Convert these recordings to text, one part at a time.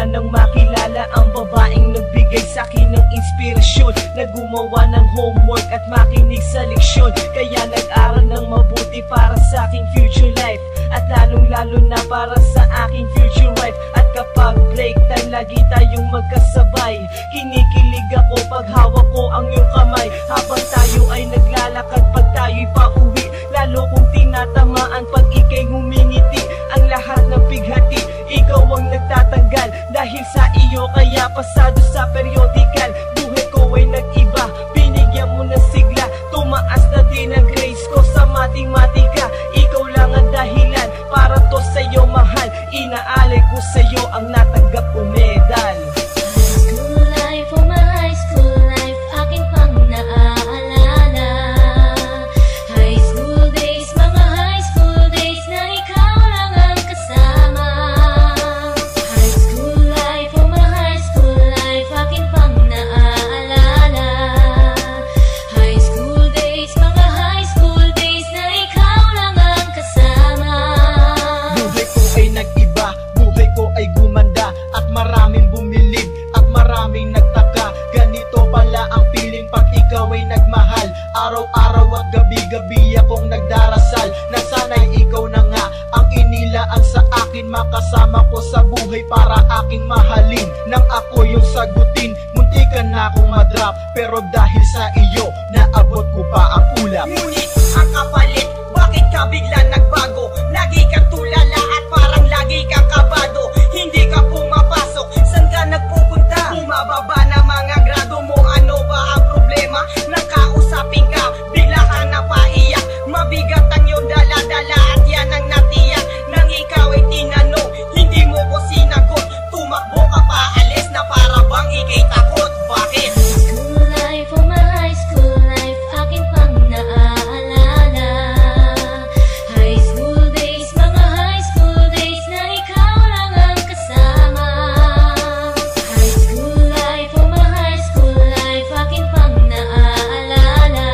na nang makilala ang babaeng nagbigay sa'kin ng inspirasyon, na gumawa ng homework at makinig sa leksyon. Kaya nag-aral ng mabuti para sa aking future life, at lalong-lalo na para sa aking future wife. At kapag break time, lagi tayong magkasabay. Kinikilig ako pag hawak ko ang iyong kamay, habang tayo ay naglalakad pag tayo'y pauwi. Lalo kong tinatamaan pag ika'y humingiti. Ang lahat ng bighati, ikaw ang nagtatanggal. Dahil sa iyo kaya pasado sa periodical. Buhay ko ay nag-iba, binigyan mo ng sigla. Tumaas na din ang grades ko sa matematika. Ikaw lang ang dahilan para to sa'yo mahal. Inaalay ko sa'yo ang natanggap kong medal. School life, oh my high school life, akin pang naaalala. High school days, mga high school days na ikaw lang ang kasama. High school life, oh my high school life, akin pang naaalala. High school days, mga high school days na ikaw lang ang kasama. Buhay ko ay nag-iba, buhay ko ay gumanda, at maraming bumilig, at maraming nagtaka. Ganito pala ang feeling pag ikaw ay nagmahal. Araw-araw at gabi-gabi akong nagdarasal, na sana'y ikaw na nga ang inilaan sa akin. Makasama ko sa buhay para aking mahalin. Nang ako yung sagutin, muntikan na akong madrop, pero dahil sa iyo, naabot ko pa ang ulap. Ngunit ang kapalit, bakit ka bigla nagbago? Lagi kang tulala at parang lagi kang kabado. Hindi ka pumapasok, saan ka nagpupunta? Bumababa na mga grado mo, ano ba ang problema? Nakausapin ka, bigla ka napaiyak. Mabigat ang iyong dala-dala at yan ang natiyak. Nang ikaw ay tinanong, hindi mo ko sinagot. Tumakbo ka pa, alis na para bang ikay takot. Bakit? School life, oh my high school life, akin pang naaalala. High school days, mga high school days na ikaw lang ang kasama. High school life, oh my high school life, akin pang naaalala.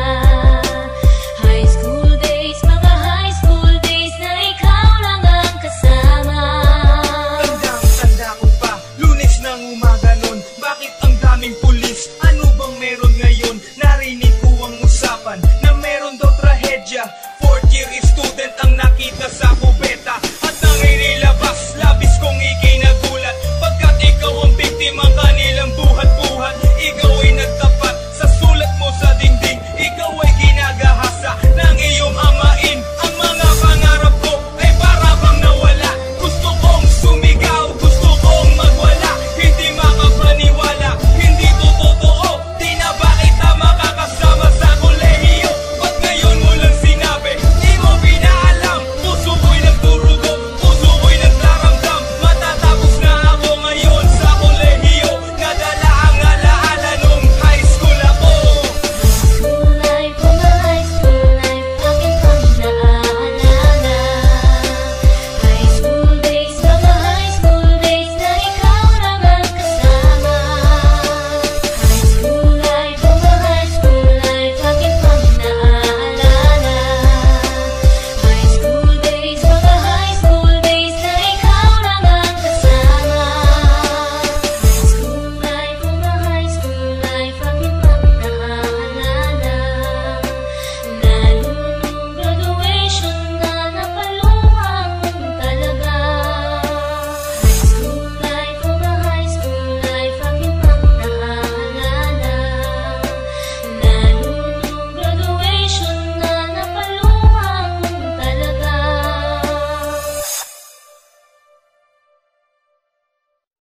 High school days, mga high school days na ikaw lang ang kasama. Tandang-tanda ko pa, Lunes ng umaga nun. Bakit ang daming pulis? Ano bang meron ngayon? Narinig ko ang usapan na meron daw trahedya. Fourth year student ang nakita sa kube.